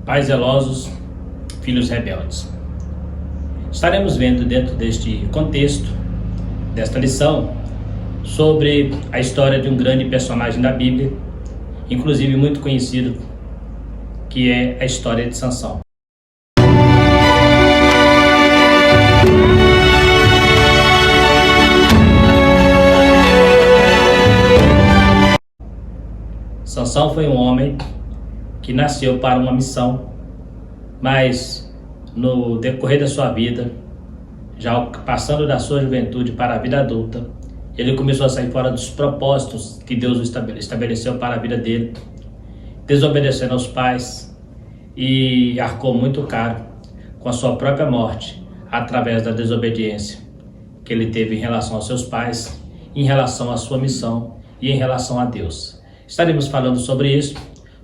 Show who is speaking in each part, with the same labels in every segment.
Speaker 1: Pais zelosos, filhos rebeldes. Estaremos vendo dentro deste contexto, desta lição, sobre a história de um grande personagem da Bíblia, inclusive muito conhecido, que é a história de Sansão. Sansão foi um homem que nasceu para uma missão, mas no decorrer da sua vida, já passando da sua juventude para a vida adulta, ele começou a sair fora dos propósitos que Deus estabeleceu para a vida dele, desobedecendo aos pais e arcou muito caro com a sua própria morte através da desobediência que ele teve em relação aos seus pais, em relação à sua missão e em relação a Deus. Estaremos falando sobre isso,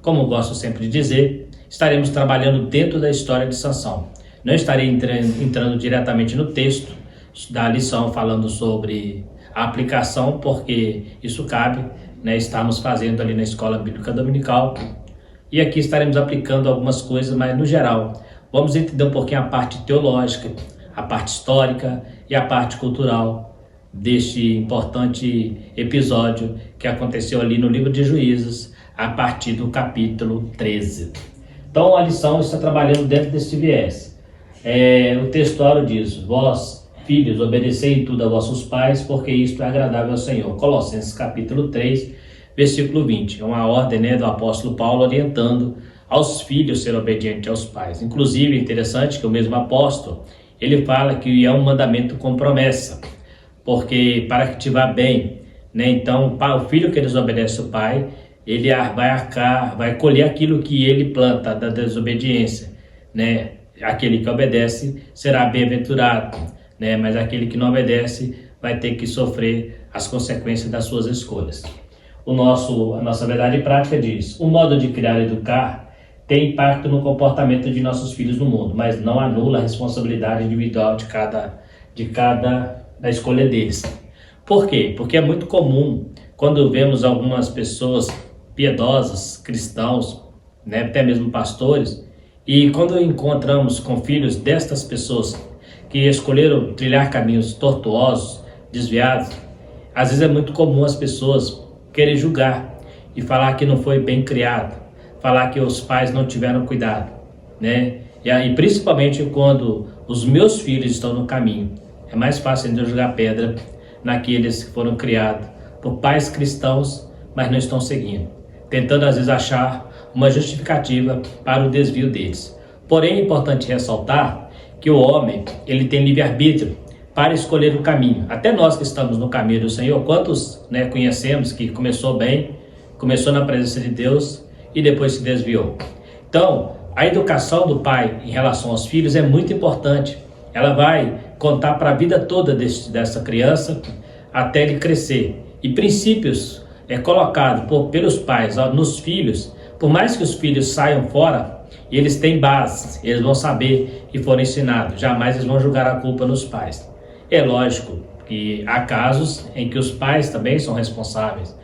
Speaker 1: como gosto sempre de dizer, estaremos trabalhando dentro da história de Sansão. Não estarei entrando diretamente no texto da lição falando sobre a aplicação, porque isso cabe, estamos fazendo ali na Escola Bíblica Dominical, e aqui estaremos aplicando algumas coisas, mas no geral, vamos entender um pouquinho a parte teológica, a parte histórica e a parte cultural deste importante episódio que aconteceu ali no livro de Juízes, a partir do capítulo 13. Então a lição está trabalhando dentro desse viés. O textuário diz: vós, filhos, obedecei em tudo a vossos pais, porque isto é agradável ao Senhor. Colossenses capítulo 3, versículo 20. É uma ordem do apóstolo Paulo orientando aos filhos ser obedientes aos pais. Inclusive, é interessante que o mesmo apóstolo, ele fala que é um mandamento com promessa, porque para que te vá bem, então o filho que desobedece o pai, ele vai colher aquilo que ele planta da desobediência, Aquele que obedece será bem-aventurado, mas aquele que não obedece vai ter que sofrer as consequências das suas escolhas. A nossa verdade prática diz: o modo de criar e educar tem impacto no comportamento de nossos filhos no mundo, mas não anula a responsabilidade individual de cada da escolha deles. Por quê? Porque é muito comum quando vemos algumas pessoas piedosas, cristãos, até mesmo pastores, e quando encontramos com filhos destas pessoas que escolheram trilhar caminhos tortuosos, desviados, às vezes é muito comum as pessoas querem julgar e falar que não foi bem criado, falar que os pais não tiveram cuidado, E principalmente quando os meus filhos estão no caminho, é mais fácil de eu jogar pedra naqueles que foram criados por pais cristãos, mas não estão seguindo, tentando às vezes achar uma justificativa para o desvio deles. Porém, é importante ressaltar que o homem, ele tem livre-arbítrio para escolher o caminho. Até nós que estamos no caminho do Senhor, quantos conhecemos que começou bem, começou na presença de Deus e depois se desviou? Então, a educação do pai em relação aos filhos é muito importante. Ela vai contar para a vida toda dessa criança até ele crescer. E princípios colocados pelos pais nos filhos, por mais que os filhos saiam fora, eles têm bases, eles vão saber que foram ensinados, jamais eles vão jogar a culpa nos pais. É lógico que há casos em que os pais também são responsáveis,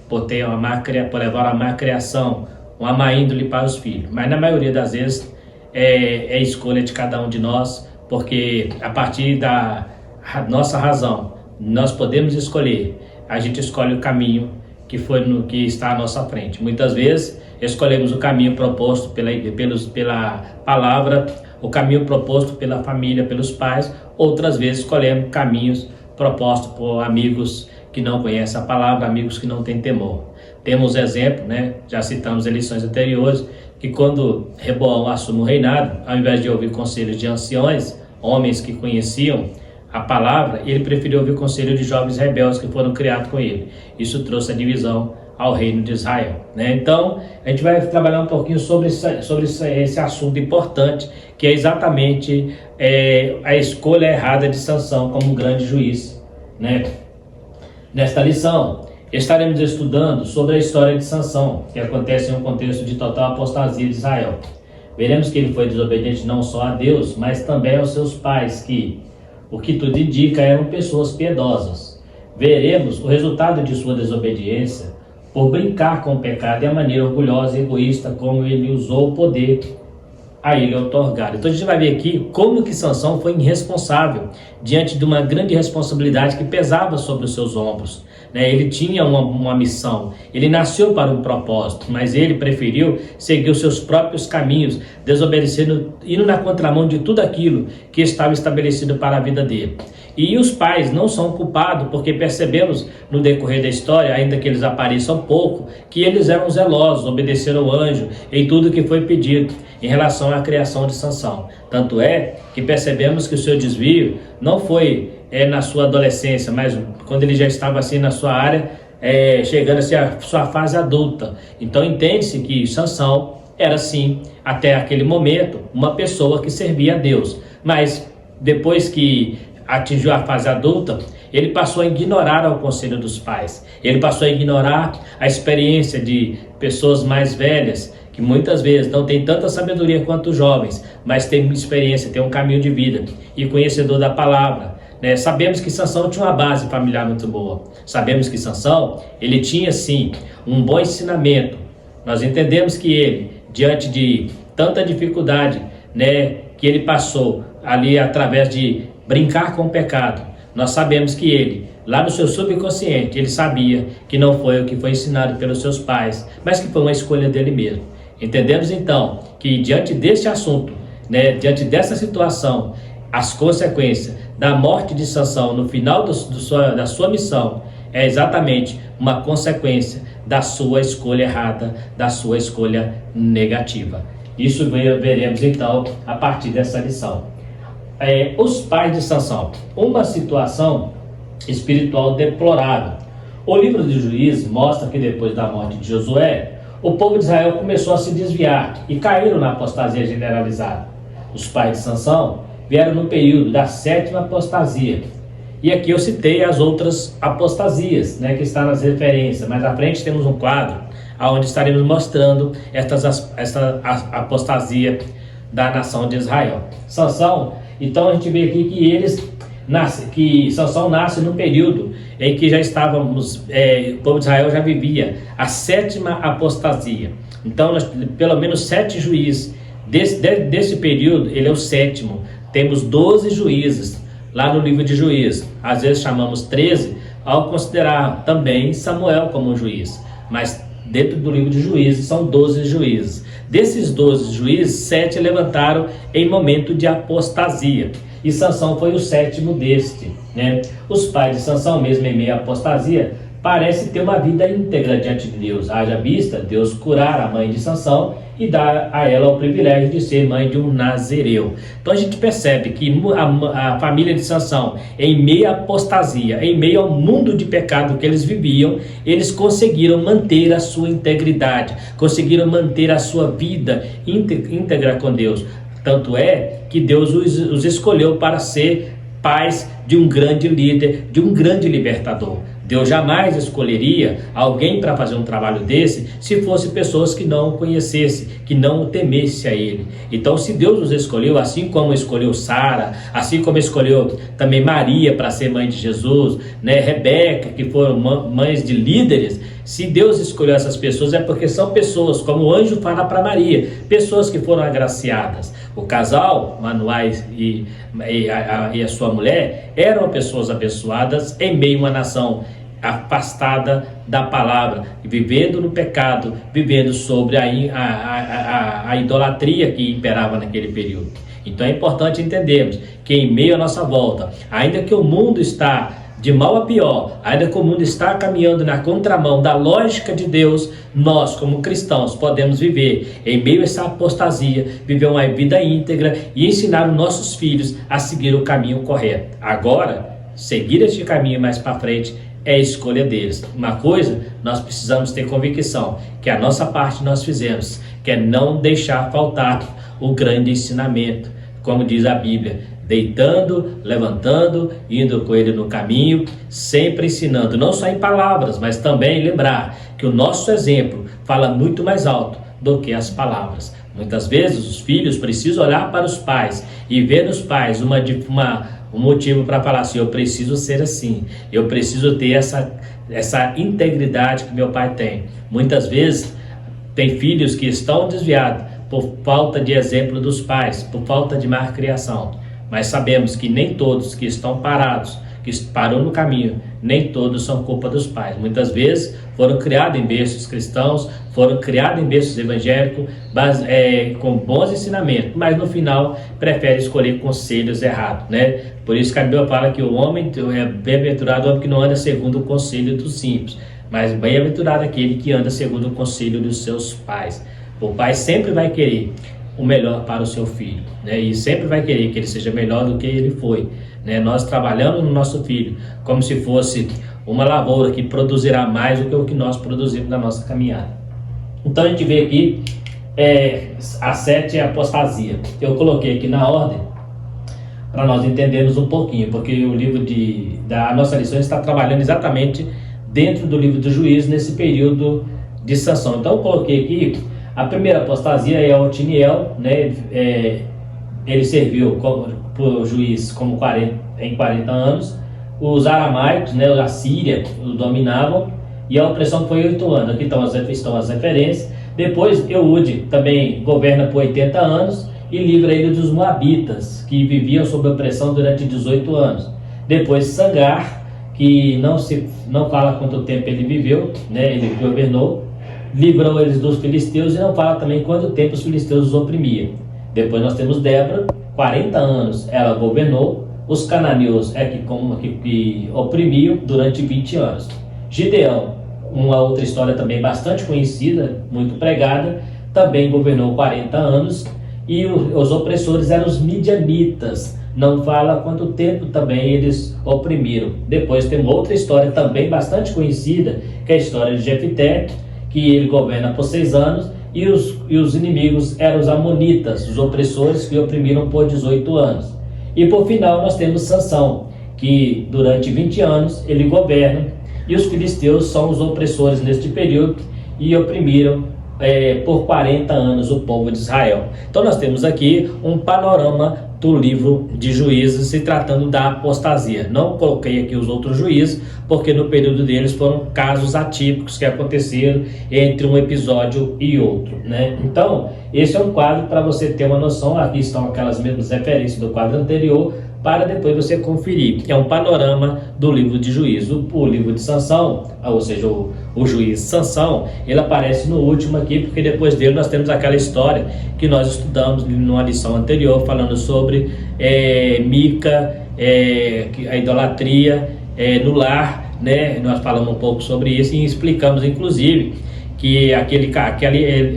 Speaker 1: por levar a má criação, uma má índole para os filhos, mas na maioria das vezes é escolha de cada um de nós, porque a partir da nossa razão, nós podemos escolher, a gente escolhe o caminho que está à nossa frente. Muitas vezes escolhemos o caminho proposto pela palavra, o caminho proposto pela família, pelos pais, outras vezes escolhemos caminhos propostos por amigos que não conhecem a palavra, amigos que não têm temor. Temos exemplo, já citamos em lições anteriores, que quando Reboão assume o reinado, ao invés de ouvir conselhos de anciões, homens que conheciam a palavra, ele preferiu ouvir o conselho de jovens rebeldes que foram criados com ele. Isso trouxe a divisão ao reino de Israel. Então, a gente vai trabalhar um pouquinho sobre esse assunto importante, que é exatamente a escolha errada de Sansão como um grande juiz. Nesta lição, estaremos estudando sobre a história de Sansão, que acontece em um contexto de total apostasia de Israel. Veremos que ele foi desobediente não só a Deus, mas também aos seus pais, que, o que tudo indica, eram pessoas piedosas. Veremos o resultado de sua desobediência por brincar com o pecado e a maneira orgulhosa e egoísta como ele usou o poder a ele outorgado. Então a gente vai ver aqui como que Sansão foi irresponsável diante de uma grande responsabilidade que pesava sobre os seus ombros. Ele tinha uma missão, ele nasceu para um propósito, mas ele preferiu seguir os seus próprios caminhos, desobedecendo, indo na contramão de tudo aquilo que estava estabelecido para a vida dele. E os pais não são culpados, porque percebemos no decorrer da história, ainda que eles apareçam pouco, que eles eram zelosos, obedeceram ao anjo em tudo que foi pedido em relação à criação de Sansão. Tanto é que percebemos que o seu desvio não foi na sua adolescência, mas quando ele já estava assim na sua área, chegando assim à sua fase adulta. Então entende-se que Sansão era sim, até aquele momento, uma pessoa que servia a Deus. Mas depois que atingiu a fase adulta, ele passou a ignorar o conselho dos pais. Ele passou a ignorar a experiência de pessoas mais velhas, que muitas vezes não tem tanta sabedoria quanto os jovens, mas tem experiência, tem um caminho de vida e conhecedor da palavra. Sabemos que Sansão tinha uma base familiar muito boa. Sabemos que Sansão, ele tinha sim um bom ensinamento. Nós entendemos que ele, diante de tanta dificuldade, que ele passou ali através de brincar com o pecado, nós sabemos que ele, lá no seu subconsciente, ele sabia que não foi o que foi ensinado pelos seus pais, mas que foi uma escolha dele mesmo. Entendemos então que diante deste assunto, diante dessa situação, as consequências da morte de Sansão no final da sua missão é exatamente uma consequência da sua escolha errada, da sua escolha negativa. Isso veremos então a partir dessa lição. Os pais de Sansão, uma situação espiritual deplorável. O livro de Juízes mostra que depois da morte de Josué, o povo de Israel começou a se desviar e caíram na apostasia generalizada. Os pais de Sansão vieram no período da 7ª apostasia. E aqui eu citei as outras apostasias, que está nas referências. Mais à frente temos um quadro onde estaremos mostrando esta apostasia da nação de Israel. Sansão, então a gente vê aqui que Sansão nasce no período em que já estávamos, o povo de Israel já vivia a 7ª apostasia. Então, pelo menos 7 juízes. Desse período, ele é o 7º. Temos 12 juízes lá no livro de Juízes. Às vezes chamamos 13 ao considerar também Samuel como juiz. Mas dentro do livro de Juízes são 12 juízes. Desses 12 juízes, 7 levantaram em momento de apostasia. E Sansão foi o 7º deste. Os pais de Sansão, mesmo em meio à apostasia, parecem ter uma vida íntegra diante de Deus. Haja vista Deus curar a mãe de Sansão e dar a ela o privilégio de ser mãe de um nazireu. Então a gente percebe que a família de Sansão, em meio à apostasia, em meio ao mundo de pecado que eles viviam, eles conseguiram manter a sua integridade, conseguiram manter a sua vida íntegra com Deus. Tanto é que Deus os escolheu para ser pais de um grande líder, de um grande libertador. Deus jamais escolheria alguém para fazer um trabalho desse se fosse pessoas que não o conhecessem, que não o temessem a ele. Então, se Deus os escolheu, assim como escolheu Sara, assim como escolheu também Maria para ser mãe de Jesus, Rebeca, que foram mães de líderes, se Deus escolheu essas pessoas é porque são pessoas, como o anjo fala para Maria, pessoas que foram agraciadas. O casal, Manoás e a sua mulher, eram pessoas abençoadas em meio a uma nação afastada da palavra, vivendo no pecado, vivendo sobre a idolatria que imperava naquele período. Então é importante entendermos que em meio à nossa volta, ainda que o mundo está de mal a pior, ainda que o mundo está caminhando na contramão da lógica de Deus, nós como cristãos podemos viver em meio a essa apostasia, viver uma vida íntegra e ensinar os nossos filhos a seguir o caminho correto. Agora, seguir este caminho mais para frente é a escolha deles. Uma coisa, nós precisamos ter convicção, que a nossa parte nós fizemos, que é não deixar faltar o grande ensinamento, como diz a Bíblia, deitando, levantando, indo com ele no caminho, sempre ensinando, não só em palavras, mas também lembrar que o nosso exemplo fala muito mais alto do que as palavras. Muitas vezes os filhos precisam olhar para os pais e ver nos pais um motivo para falar assim, eu preciso ser assim, eu preciso ter essa integridade que meu pai tem. Muitas vezes tem filhos que estão desviados por falta de exemplo dos pais, por falta de má criação. Mas sabemos que nem todos que estão parados, que parou no caminho, nem todos são culpa dos pais. Muitas vezes foram criados em berços cristãos, foram criados em berços evangélicos, com bons ensinamentos, mas no final prefere escolher conselhos errados, né? Por isso que a Bíblia fala que o homem é bem-aventurado o homem que não anda segundo o conselho dos simples, mas bem-aventurado aquele que anda segundo o conselho dos seus pais. O pai sempre vai querer o melhor para o seu filho, né? E sempre vai querer que ele seja melhor do que ele foi, né? Nós trabalhamos no nosso filho como se fosse uma lavoura que produzirá mais do que o que nós produzimos na nossa caminhada. Então a gente vê aqui a 7 é a apostasia. Eu coloquei aqui na ordem para nós entendermos um pouquinho, porque o livro da nossa lição está trabalhando exatamente dentro do livro do Juízo, nesse período de Sansão. Então eu coloquei aqui a primeira apostasia é Otiniel, né? Ele serviu por juiz em 40 anos. Os aramaicos, né, a Síria, o dominavam, e a opressão foi 8 anos. Aqui estão as referências. Depois Eude também governa por 80 anos e livra ele dos Moabitas, que viviam sob opressão durante 18 anos. Depois Sangar, que não fala quanto tempo ele viveu, né, ele governou, livrou eles dos filisteus e não fala também quanto tempo os filisteus os oprimiam. Depois nós temos Débora, 40 anos ela governou, os cananeus que oprimiam durante 20 anos. Gideão, uma outra história também bastante conhecida, muito pregada, também governou 40 anos, e os opressores eram os midianitas, não fala quanto tempo também eles oprimiram. Depois tem outra história também bastante conhecida, que é a história de Jefté, que ele governa por 6 anos, e os inimigos eram os amonitas, os opressores que oprimiram por 18 anos. E por final nós temos Sansão, que durante 20 anos ele governa, e os filisteus são os opressores neste período e oprimiram por 40 anos o povo de Israel. Então nós temos aqui um panorama do livro de Juízes se tratando da apostasia. Não coloquei aqui os outros juízes, porque no período deles foram casos atípicos que aconteceram entre um episódio e outro, né? Então, esse é um quadro para você ter uma noção. Aqui estão aquelas mesmas referências do quadro anterior, para depois você conferir. É um panorama do livro de Juízo. O livro de Sansão, ou seja, o juiz Sansão, ele aparece no último aqui, porque depois dele nós temos aquela história que nós estudamos numa lição anterior, falando sobre Mica, a idolatria no lar, né? Nós falamos um pouco sobre isso e explicamos, inclusive, que aquele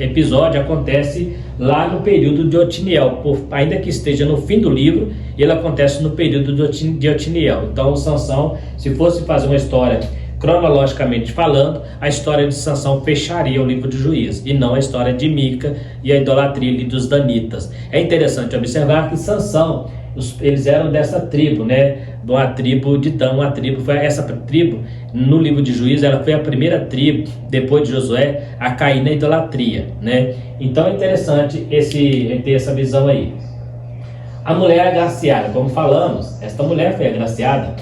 Speaker 1: episódio acontece lá no período de Otiniel, ainda que esteja no fim do livro, ele acontece no período de Otiniel. Então Sansão, se fosse fazer uma história cronologicamente falando, a história de Sansão fecharia o livro de Juízes, e não a história de Mica e a idolatria ali dos danitas. É interessante observar que Sansão, eles eram dessa tribo, né? De uma tribo de Dan, essa tribo, no livro de Juízes, ela foi a primeira tribo, depois de Josué, a cair na idolatria, né? Então é interessante ter essa visão aí. A mulher agraciada, como falamos, esta mulher foi agraciada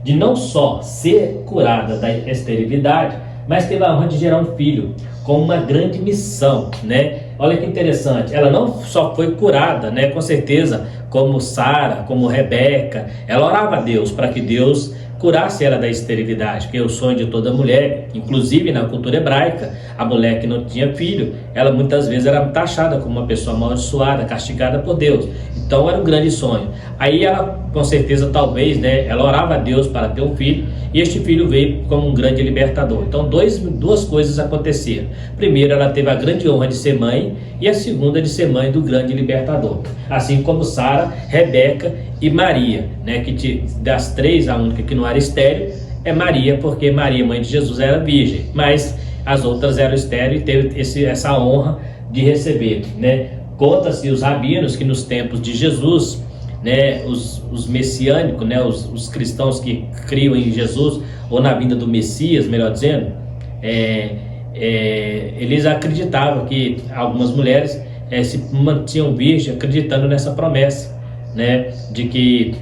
Speaker 1: de não só ser curada da esterilidade, mas teve a honra de gerar um filho, com uma grande missão, né? Olha que interessante, ela não só foi curada, né? Com certeza, como Sara, como Rebeca, ela orava a Deus para que Deus curasse ela da esterilidade, que é o sonho de toda mulher. Inclusive na cultura hebraica, a mulher que não tinha filho, ela muitas vezes era taxada como uma pessoa amaldiçoada, castigada por Deus. Então era um grande sonho. Aí ela, com certeza, talvez, né, ela orava a Deus para ter um filho, e este filho veio como um grande libertador. Então duas coisas aconteceram. Primeiro, ela teve a grande honra de ser mãe, e a segunda de ser mãe do grande libertador. Assim como Sara, Rebeca e Maria, né, que das três, a única que não era estéril é Maria, porque Maria, mãe de Jesus, era virgem, mas as outras eram estéreis e teve essa honra de receber, né? Conta-se os rabinos que nos tempos de Jesus, né, os messiânicos, né, os cristãos que criam em Jesus, ou na vinda do Messias, melhor dizendo, eles acreditavam que algumas mulheres se mantinham virgens, acreditando nessa promessa, né, de que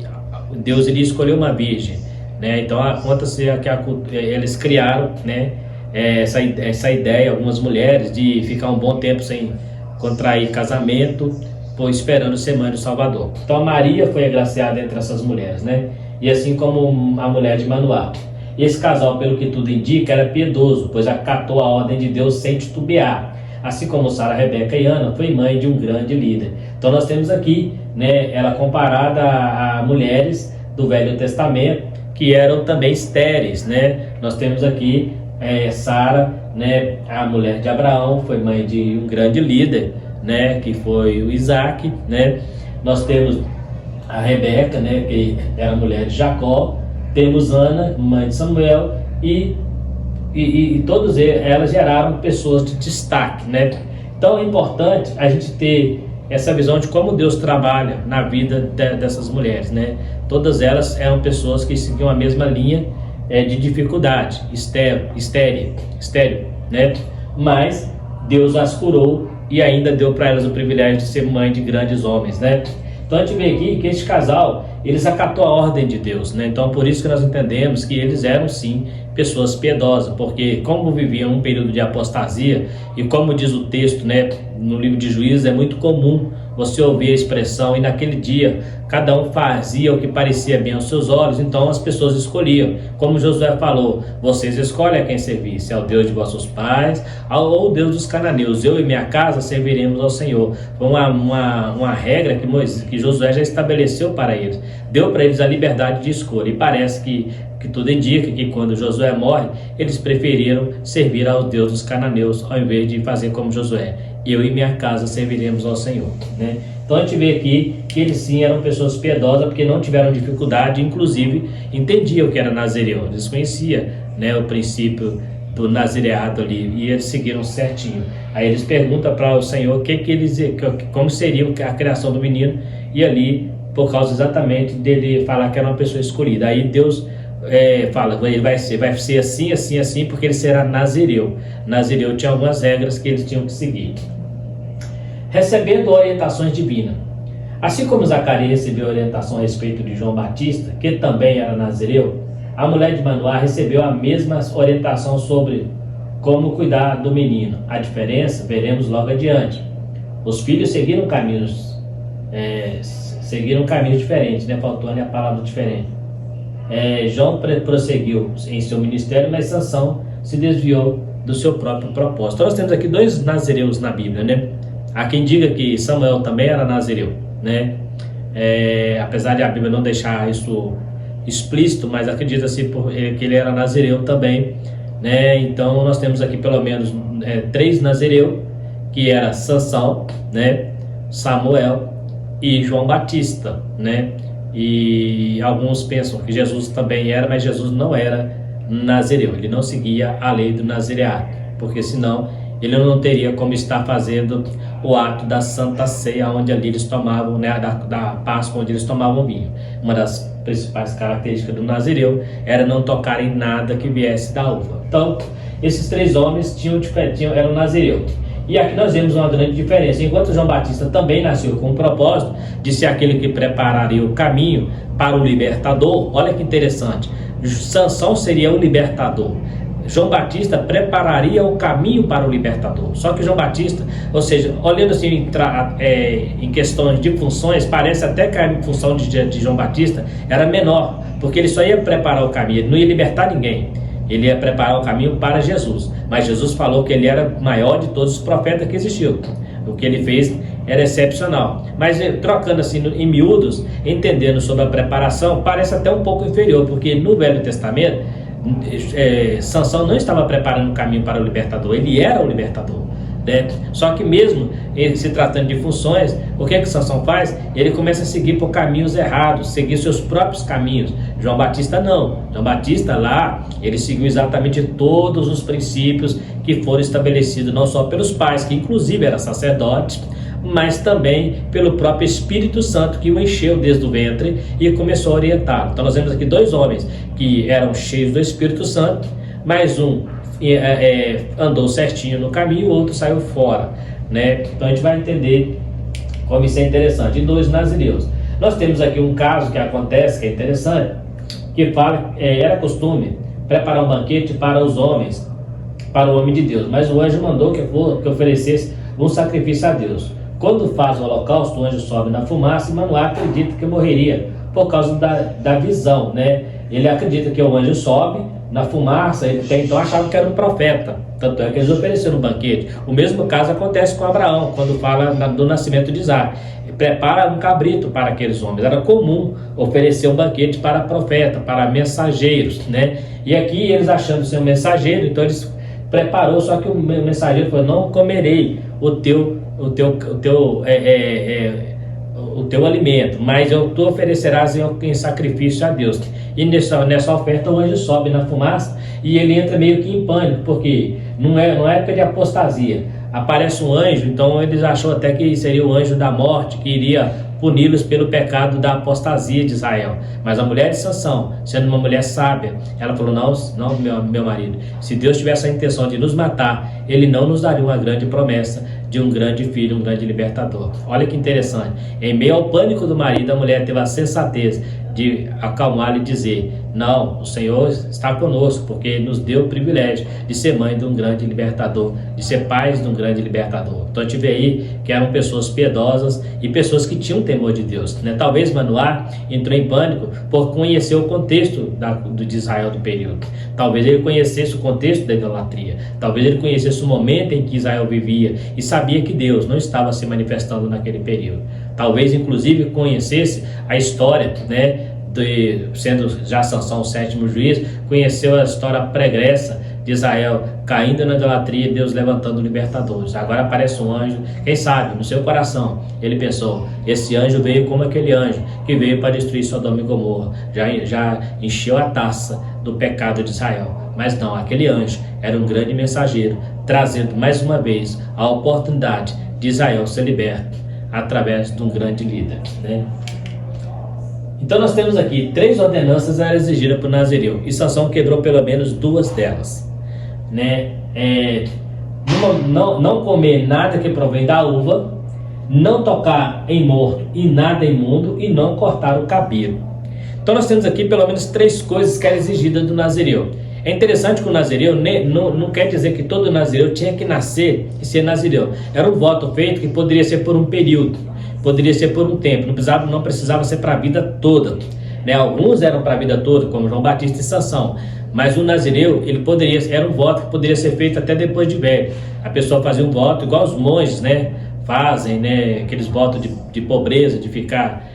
Speaker 1: Deus iria escolher uma virgem, né? Então conta-se que eles criaram, né, essa ideia, algumas mulheres, de ficar um bom tempo sem contrair casamento, esperando ser mãe do Salvador. Então a Maria foi agraciada entre essas mulheres, né? E assim como a mulher de Manoá. Esse casal, pelo que tudo indica, era piedoso, pois acatou a ordem de Deus sem titubear. Assim como Sara, Rebeca e Ana, foi mãe de um grande líder. Então nós temos aqui, né, ela comparada a mulheres do Velho Testamento, que eram também estéreis, né? Nós temos aqui Sara, né, a mulher de Abraão, foi mãe de um grande líder, né, que foi o Isaac, né? Nós temos a Rebeca, né, que era mulher de Jacó. Temos Ana, mãe de Samuel, e todas elas geraram pessoas de destaque, né? Então é importante a gente ter essa visão de como Deus trabalha na vida dessas mulheres, né? Todas elas eram pessoas que seguiam a mesma linha de dificuldade, estéril, né? Mas Deus as curou e ainda deu para elas o privilégio de ser mãe de grandes homens, né? Então a gente vê aqui que este casal, eles acatou a ordem de Deus, né? Então por isso que nós entendemos que eles eram sim pessoas piedosas, porque como viviam um período de apostasia, e como diz o texto, né, no livro de Juízes, é muito comum você ouvir a expressão, e naquele dia cada um fazia o que parecia bem aos seus olhos, então as pessoas escolhiam. Como Josué falou, vocês escolhem a quem servir, se é o Deus de vossos pais ou o Deus dos cananeus. Eu e minha casa serviremos ao Senhor. Foi uma regra que Josué já estabeleceu para eles, deu para eles a liberdade de escolha, e parece que tudo indica que quando Josué morre, eles preferiram servir ao Deus dos cananeus, ao invés de fazer como Josué: eu e minha casa serviremos ao Senhor, né? Então a gente vê aqui que eles sim eram pessoas piedosas, porque não tiveram dificuldade, inclusive entendiam o que era nazireu, eles conheciam, né, o princípio do nazireado ali, e eles seguiram certinho. Aí eles perguntam para o Senhor como seria a criação do menino, e ali, por causa exatamente dele falar que era uma pessoa escolhida, aí Deus fala, ele vai ser assim, assim, assim, porque ele será nazireu. Nazireu tinha algumas regras que eles tinham que seguir. Recebendo orientações divinas. Assim como Zacarias recebeu orientação a respeito de João Batista, que também era nazireu, a mulher de Manoá recebeu a mesma orientação sobre como cuidar do menino. A diferença veremos logo adiante. Os filhos seguiram caminhos diferentes, né? Faltou a palavra diferente. João prosseguiu em seu ministério, mas Sansão se desviou do seu próprio propósito. Então nós temos aqui dois nazireus na Bíblia, né? Há quem diga que Samuel também era nazireu, né? Apesar de a Bíblia não deixar isso explícito, mas acredita-se que ele era nazireu também, né? Então nós temos aqui pelo menos 3 nazireus, que era Sansão, né, Samuel e João Batista, né? E alguns pensam que Jesus também era, mas Jesus não era nazireu, ele não seguia a lei do nazireado, porque senão ele não teria como estar fazendo o ato da Santa Ceia, onde ali eles tomavam, né, da Páscoa, onde eles tomavam vinho. Uma das principais características do nazireu era não tocar em nada que viesse da uva. Então, esses 3 homens eram nazireu. E aqui nós vemos uma grande diferença. Enquanto João Batista também nasceu com o propósito de ser aquele que prepararia o caminho para o libertador, olha que interessante, Sansão seria o libertador, João Batista prepararia o caminho para o libertador. Só que João Batista, ou seja, olhando assim em questões de funções, parece até que a função de João Batista era menor, porque ele só ia preparar o caminho, ele não ia libertar ninguém, ele ia preparar o caminho para Jesus. Mas Jesus falou que ele era o maior de todos os profetas que existiu. O que ele fez era excepcional. Mas trocando assim em miúdos, entendendo sobre a preparação, parece até um pouco inferior, porque no Velho Testamento Sansão não estava preparando o caminho para o libertador, ele era o libertador, né? Só que mesmo se tratando de funções, o que Sansão faz? Ele começa a seguir por caminhos errados, seguir seus próprios caminhos. João Batista não. João Batista lá, ele seguiu exatamente todos os princípios que foram estabelecidos não só pelos pais, que inclusive eram sacerdotes, mas também pelo próprio Espírito Santo, que o encheu desde o ventre e começou a orientá-lo. Então nós vemos aqui 2 homens que eram cheios do Espírito Santo, mas um andou certinho no caminho, o outro saiu fora, né? Então a gente vai entender como isso é interessante. E 2 nazireus. Nós temos aqui um caso que acontece, que é interessante, que fala, era costume preparar um banquete para os homens, para o homem de Deus, mas o anjo mandou que oferecesse um sacrifício a Deus. Quando faz o holocausto, o anjo sobe na fumaça e Manoá acredita que morreria por causa da visão, né? Ele acredita que o anjo sobe na fumaça, ele então achava que era um profeta, tanto é que eles ofereceram um banquete. O mesmo caso acontece com Abraão, quando fala do nascimento de Isaac. Prepara um cabrito para aqueles homens. Era comum oferecer um banquete para profeta, para mensageiros, né? E aqui eles achando ser um mensageiro, então eles preparou, só que o mensageiro falou: não comerei o teu alimento, mas tu oferecerás em sacrifício a Deus. E nessa oferta o anjo sobe na fumaça e ele entra meio que em pânico, porque não é época de apostasia. Aparece um anjo, então eles achou até que seria o anjo da morte, que iria puni-los pelo pecado da apostasia de Israel. Mas a mulher de Sansão, sendo uma mulher sábia, ela falou: não, meu marido, se Deus tivesse a intenção de nos matar, ele não nos daria uma grande promessa de um grande filho, um grande libertador. Olha que interessante. Em meio ao pânico do marido, a mulher teve a sensatez de acalmá-lo e dizer: não, o Senhor está conosco, porque Ele nos deu o privilégio de ser mãe de um grande libertador, de ser pais de um grande libertador. Então a gente vê aí que eram pessoas piedosas e pessoas que tinham temor de Deus, né? Talvez Manoá entrou em pânico por conhecer o contexto de Israel do período. Talvez ele conhecesse o contexto da idolatria. Talvez ele conhecesse o momento em que Israel vivia e sabia que Deus não estava se manifestando naquele período. Talvez inclusive conhecesse a história, né? Sendo já Sansão o sétimo juiz, conheceu a história pregressa de Israel caindo na idolatria e Deus levantando libertadores. Agora aparece um anjo, quem sabe, no seu coração, ele pensou: esse anjo veio como aquele anjo que veio para destruir Sodoma e Gomorra, já encheu a taça do pecado de Israel. Mas não, aquele anjo era um grande mensageiro, trazendo mais uma vez a oportunidade de Israel ser liberto através de um grande líder, né? Então nós temos aqui 3 ordenanças eram exigidas por Nazireu, e Sansão quebrou pelo menos 2 delas, né? Não comer nada que provém da uva, não tocar em morto e nada imundo, e não cortar o cabelo. Então nós temos aqui pelo menos 3 coisas que eram exigidas do Nazireu. É interessante que o Nazireu não quer dizer que todo Nazireu tinha que nascer e ser Nazireu. Era um voto feito que poderia ser por um período, poderia ser por um tempo, não precisava ser para a vida toda, né? Alguns eram para a vida toda, como João Batista e Sansão, mas o Nazireu, era um voto que poderia ser feito até depois de velho. A pessoa fazia um voto igual os monges, né, fazem, né, aqueles votos de pobreza, de ficar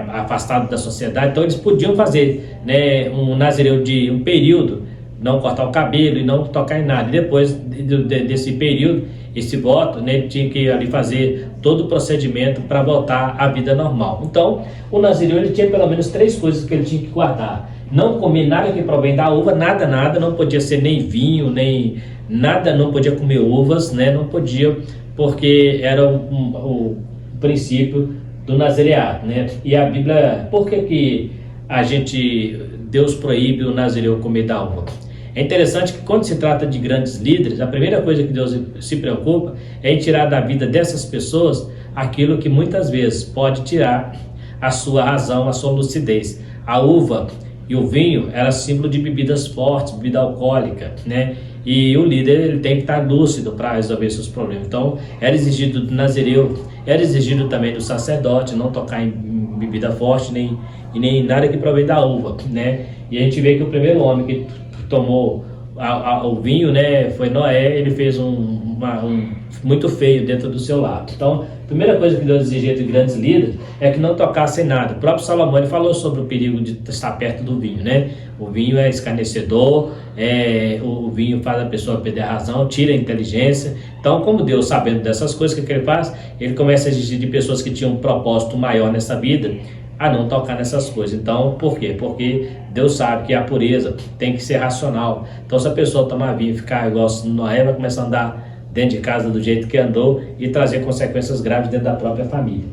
Speaker 1: afastado da sociedade. Então eles podiam fazer, né, um Nazireu de um período, não cortar o cabelo e não tocar em nada. E depois desse período, esse voto, né, ele tinha que ali fazer todo o procedimento para voltar à vida normal. Então, o Nazireu, ele tinha pelo menos 3 coisas que ele tinha que guardar: não comer nada que provém da uva, nada, não podia ser nem vinho, nem nada, não podia comer uvas, né, não podia, porque era o princípio do nazireado, né? E a Bíblia, por que Deus proíbe o Nazireu comer da uva? É interessante que quando se trata de grandes líderes, a primeira coisa que Deus se preocupa é em tirar da vida dessas pessoas aquilo que muitas vezes pode tirar a sua razão, a sua lucidez. A uva e o vinho era símbolo de bebidas fortes, bebida alcoólica, né? E o líder, ele tem que estar lúcido para resolver seus problemas. Então, era exigido do Nazireu, era exigido também do sacerdote não tocar em bebida forte, nem nada que provém da uva, né? E a gente vê que o primeiro homem que tomou o vinho, né, foi Noé. Ele fez um muito feio dentro do seu lar. Então, a primeira coisa que Deus exigia de grandes líderes é que não tocassem nada. O próprio Salomão, ele falou sobre o perigo de estar perto do vinho, né? O vinho é escarnecedor, o vinho faz a pessoa perder a razão, tira a inteligência. Então, como Deus, sabendo dessas coisas, o que ele faz? Ele começa a exigir de pessoas que tinham um propósito maior nessa vida a não tocar nessas coisas. Então, por quê? Porque Deus sabe que a pureza tem que ser racional. Então, se a pessoa tomar vinho e ficar igual Noé, vai começar a andar dentro de casa do jeito que andou e trazer consequências graves dentro da própria família.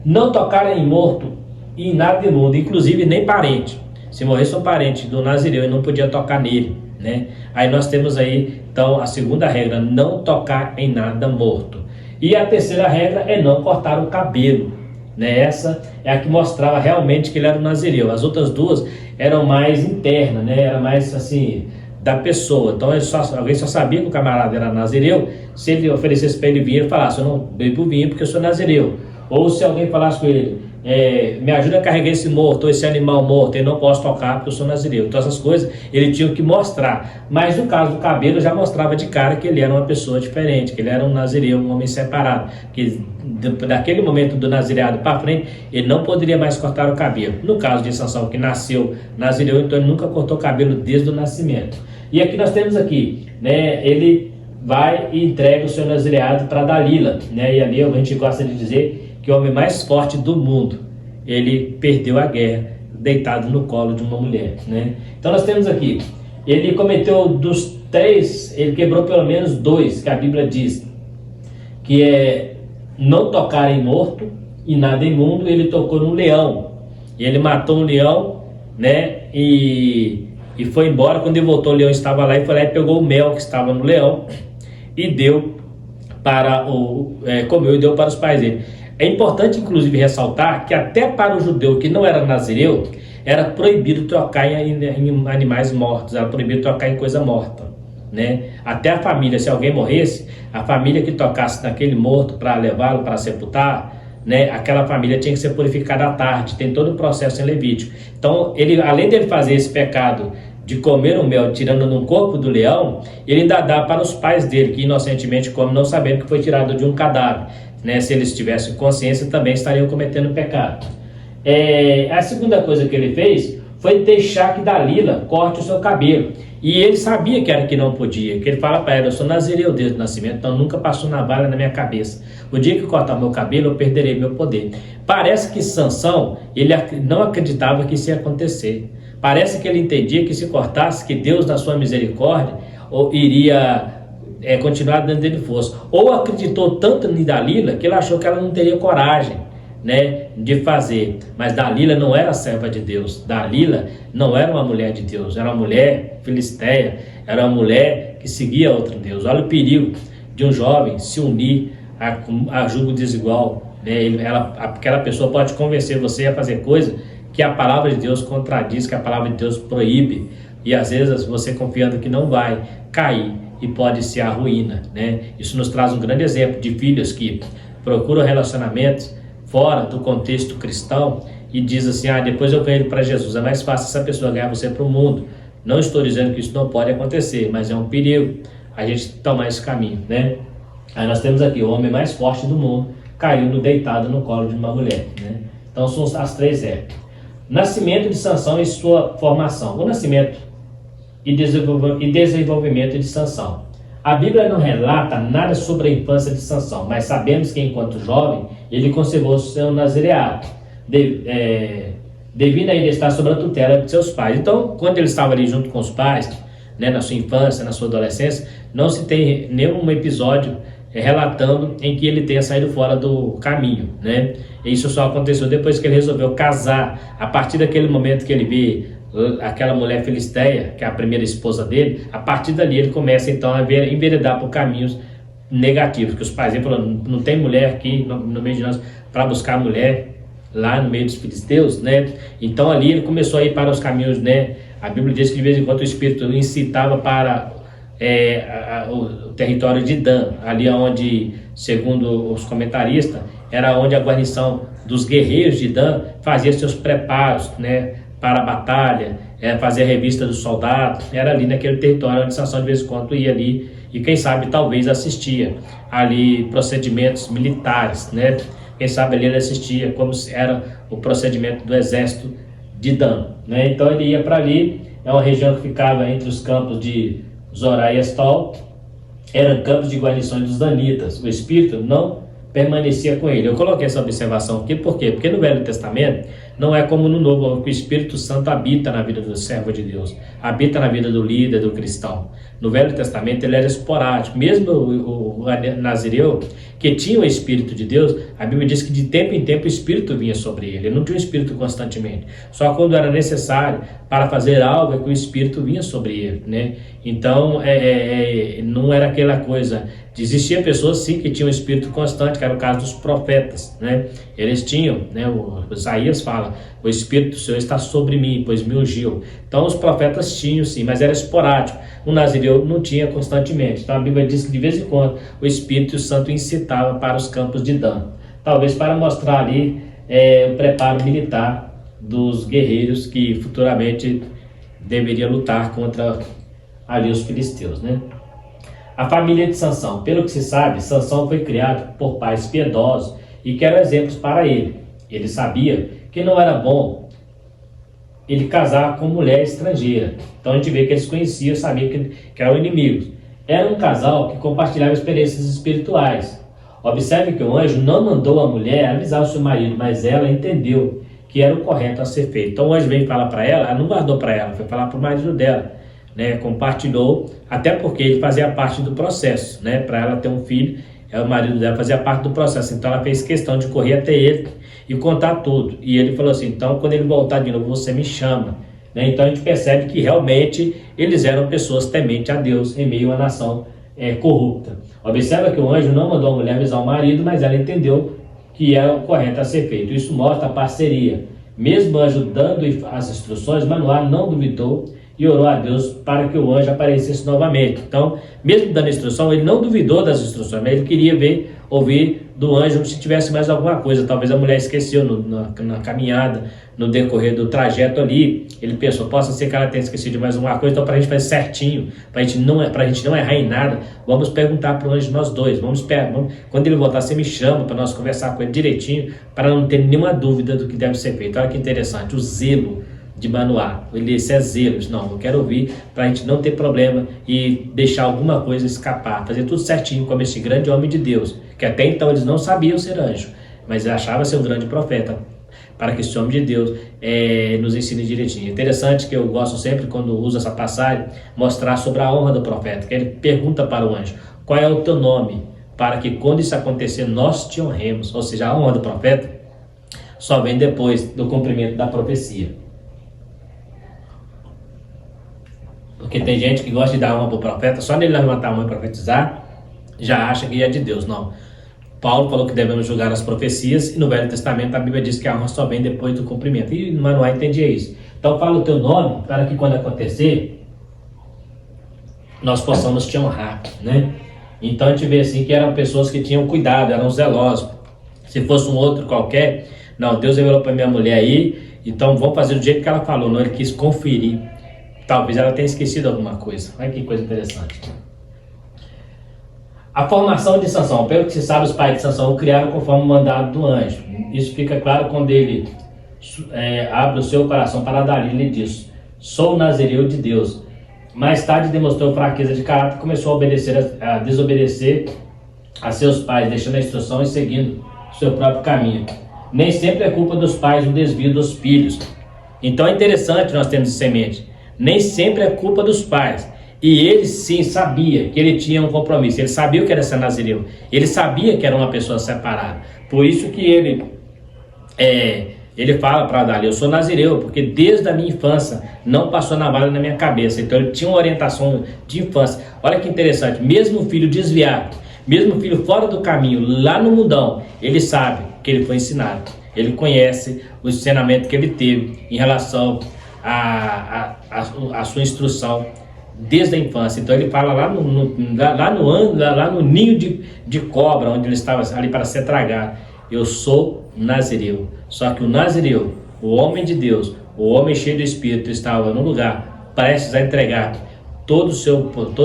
Speaker 1: Não tocar em morto e em nada imundo, inclusive nem parente. Se morresse um parente do Nazireu, ele não podia tocar nele, né? Aí nós temos aí, então, a segunda regra: não tocar em nada morto. E a terceira regra é não cortar o cabelo. né? Essa é a que mostrava realmente que ele era um nazireu. As outras duas eram mais internas, né? Era mais assim, da pessoa. Então alguém só sabia que o camarada era nazireu se ele oferecesse para ele vinho e falasse: eu não bebo vinho porque eu sou nazireu. Ou se alguém falasse com ele: me ajuda a carregar esse morto, ou esse animal morto, eu não posso tocar porque eu sou nazireu. Então essas coisas ele tinha que mostrar. Mas no caso do cabelo já mostrava de cara que ele era uma pessoa diferente, que ele era um nazireu, um homem separado, que daquele momento do nazireado para frente ele não poderia mais cortar o cabelo. No caso de Sansão, que nasceu nazireu, então ele nunca cortou o cabelo desde o nascimento. E aqui nós temos aqui, né, ele vai e entrega o seu nazireado para Dalila, né? E ali a gente gosta de dizer que o homem mais forte do mundo, ele perdeu a guerra deitado no colo de uma mulher, né? Então nós temos aqui, ele cometeu dos 3, ele quebrou pelo menos 2, que a Bíblia diz, que é não tocar em morto e nada imundo. Ele tocou no leão, e ele matou um leão, né? E foi embora. Quando ele voltou, o leão estava lá, e foi lá e pegou o mel que estava no leão e deu para comeu e deu para os pais dele. É importante, inclusive, ressaltar que até para o judeu que não era nazireu, era proibido tocar em animais mortos, era proibido tocar em coisa morta, né? Até a família, se alguém morresse, a família que tocasse naquele morto para levá-lo para sepultar, né? Aquela família tinha que ser purificada à tarde, tem todo o processo em Levítico. Então, ele, além de ele fazer esse pecado de comer o mel tirando no corpo do leão, ele ainda dá para os pais dele, que inocentemente comem, não sabendo que foi tirado de um cadáver, né? Se eles tivessem consciência, também estariam cometendo pecado. A segunda coisa que ele fez foi deixar que Dalila corte o seu cabelo. E ele sabia que não podia, que ele fala para ela: eu sou nazireu desde o nascimento, então nunca passou navalha na minha cabeça. O dia que eu cortar meu cabelo, eu perderei meu poder. Parece que Sansão, ele não acreditava que isso ia acontecer. Parece que ele entendia que se cortasse, que Deus, na sua misericórdia, iria continuar dando dele força. Ou acreditou tanto em Dalila que ele achou que ela não teria coragem, né, de fazer. Mas Dalila não era serva de Deus. Dalila não era uma mulher de Deus, era uma mulher filisteia, era uma mulher que seguia outro Deus. Olha o perigo de um jovem se unir a julgo desigual, né? Aquela pessoa pode convencer você a fazer coisa que a palavra de Deus contradiz, que a palavra de Deus proíbe, e às vezes você confiando que não vai cair, e pode ser a ruína, né? Isso nos traz um grande exemplo de filhos que procuram relacionamentos fora do contexto cristão e diz assim: depois eu ganho ele para Jesus. É mais fácil essa pessoa ganhar você para o mundo. Não estou dizendo que isso não pode acontecer, mas é um perigo a gente tomar esse caminho, né? Aí nós temos aqui o homem mais forte do mundo caindo deitado no colo de uma mulher, né? Então são as 3 épocas. Nascimento de Sansão e sua formação. O nascimento e desenvolvimento de Sansão. A Bíblia não relata nada sobre a infância de Sansão, mas sabemos que enquanto jovem ele conservou seu nazireado, devido ainda estar sob a tutela de seus pais. Então, quando ele estava ali junto com os pais, né, na sua infância, na sua adolescência, não se tem nenhum episódio relatando em que ele tenha saído fora do caminho, né? Isso só aconteceu depois que ele resolveu casar. A partir daquele momento que ele vê aquela mulher filisteia, que é a primeira esposa dele, a partir dali ele começa então a enveredar por caminhos negativos, que os pais dele falaram: não tem mulher aqui no meio de nós para buscar mulher lá no meio dos filisteus, né? Então ali ele começou a ir para os caminhos, né? A Bíblia diz que de vez em quando o Espírito incitava para o território de Dan, ali onde, segundo os comentaristas, era onde a guarnição dos guerreiros de Dan fazia seus preparos, né, para a batalha, fazia a revista dos soldados. Era ali naquele território onde Sansão de vez em quando ia ali e quem sabe talvez assistia ali procedimentos militares, né? Quem sabe ali ele assistia como era o procedimento do exército de Dan, né? Então ele ia para ali, é uma região que ficava entre os campos de Zorá e Estol, eram campos de guarnições dos danitas. O Espírito não permanecia com ele. Eu coloquei essa observação aqui, por quê? Porque no Velho Testamento não é como no Novo, que o Espírito Santo habita na vida do servo de Deus, habita na vida do líder, do cristão. No Velho Testamento ele era esporádico. Mesmo o nazireu, que tinha o Espírito de Deus, a Bíblia diz que de tempo em tempo o Espírito vinha sobre ele. Ele não tinha o Espírito constantemente. Só quando era necessário para fazer algo é que o Espírito vinha sobre ele, né? Então não era aquela coisa Existiam pessoas sim que tinham um espírito constante, que era o caso dos profetas, né? Eles tinham, né? O Isaías fala: o espírito do Senhor está sobre mim, pois me ungiu. Então os profetas tinham sim, mas era esporádico. O nazireu não tinha constantemente. Então a Bíblia diz que de vez em quando o Espírito Santo incitava para os campos de Dan, talvez para mostrar ali o preparo militar dos guerreiros que futuramente deveriam lutar contra ali os filisteus, né? A família de Sansão. Pelo que se sabe, Sansão foi criado por pais piedosos e que eram exemplos para ele. Ele sabia que não era bom ele casar com mulher estrangeira. Então a gente vê que eles conheciam, sabiam que eram inimigos. Era um casal que compartilhava experiências espirituais. Observe que o anjo não mandou a mulher avisar o seu marido, mas ela entendeu que era o correto a ser feito. Então o anjo veio falar para ela não guardou para ela, foi falar para o marido dela, né? Compartilhou, até porque ele fazia parte do processo, né? Para ela ter um filho, o marido dela fazia parte do processo. Então ela fez questão de correr até ele e contar tudo. E ele falou assim: então quando ele voltar de novo, você me chama, né? Então a gente percebe que realmente eles eram pessoas tementes a Deus em meio a uma nação corrupta. Observa que o anjo não mandou a mulher avisar o marido, mas ela entendeu que era o correto a ser feito. Isso mostra a parceria. Mesmo o anjo dando as instruções, Manoá não duvidou e orou a Deus para que o anjo aparecesse novamente. Então, mesmo dando instrução, ele não duvidou das instruções, mas ele queria ouvir do anjo se tivesse mais alguma coisa. Talvez a mulher esqueceu na caminhada, no decorrer do trajeto ali. Ele pensou: possa ser que ela tenha esquecido de mais alguma coisa. Então, para a gente fazer certinho, para a gente não errar em nada, vamos perguntar para o anjo nós dois. Quando ele voltar, você me chama para nós conversar com ele direitinho, para não ter nenhuma dúvida do que deve ser feito. Olha que interessante, o zelo de Manoá. Isso é zelo. Não, eu quero ouvir para a gente não ter problema e deixar alguma coisa escapar. Fazer tudo certinho como esse grande homem de Deus, que até então eles não sabiam ser anjo, mas achava ser um grande profeta, para que esse homem de Deus nos ensine direitinho. Interessante que eu gosto sempre, quando uso essa passagem, mostrar sobre a honra do profeta, que ele pergunta para o anjo: qual é o teu nome? Para que quando isso acontecer, nós te honremos. Ou seja, a honra do profeta só vem depois do cumprimento da profecia. Porque tem gente que gosta de dar honra para o profeta, só nele levantar a mão e profetizar, já acha que é de Deus. Não. Paulo falou que devemos julgar as profecias, e no Velho Testamento a Bíblia diz que a honra só vem depois do cumprimento. E Manoá entendia isso. Então fala o teu nome, para que quando acontecer, nós possamos te honrar, né? Então a gente vê assim que eram pessoas que tinham cuidado, eram zelosos. Se fosse um outro qualquer, não, Deus revelou para minha mulher aí, então vamos fazer do jeito que ela falou. Não, ele quis conferir. Talvez ela tenha esquecido alguma coisa. Olha que coisa interessante. A formação de Sansão. Pelo que se sabe, os pais de Sansão o criaram conforme o mandado do anjo. Isso fica claro quando ele abre o seu coração para Dalila e diz: sou nazireu de Deus. Mais tarde demonstrou fraqueza de caráter e começou a desobedecer a seus pais, deixando a instrução e seguindo o seu próprio caminho. Nem sempre é culpa dos pais o desvio dos filhos. Então é interessante nós termos isso em mente. Nem sempre é culpa dos pais. E ele sim sabia que ele tinha um compromisso. Ele sabia o que era ser nazireu. Ele sabia que era uma pessoa separada. Por isso que ele fala para Dalila: eu sou nazireu, porque desde a minha infância não passou navalha na minha cabeça. Então ele tinha uma orientação de infância. Olha que interessante. Mesmo o filho desviado, mesmo o filho fora do caminho, lá no mundão, ele sabe que ele foi ensinado. Ele conhece o ensinamento que ele teve em relação a sua instrução desde a infância. Então ele fala lá no ninho de cobra, onde ele estava ali para ser tragado: eu sou nazireu. Só que o nazireu, o homem de Deus, o homem cheio do Espírito, estava no lugar prestes a entregar todo o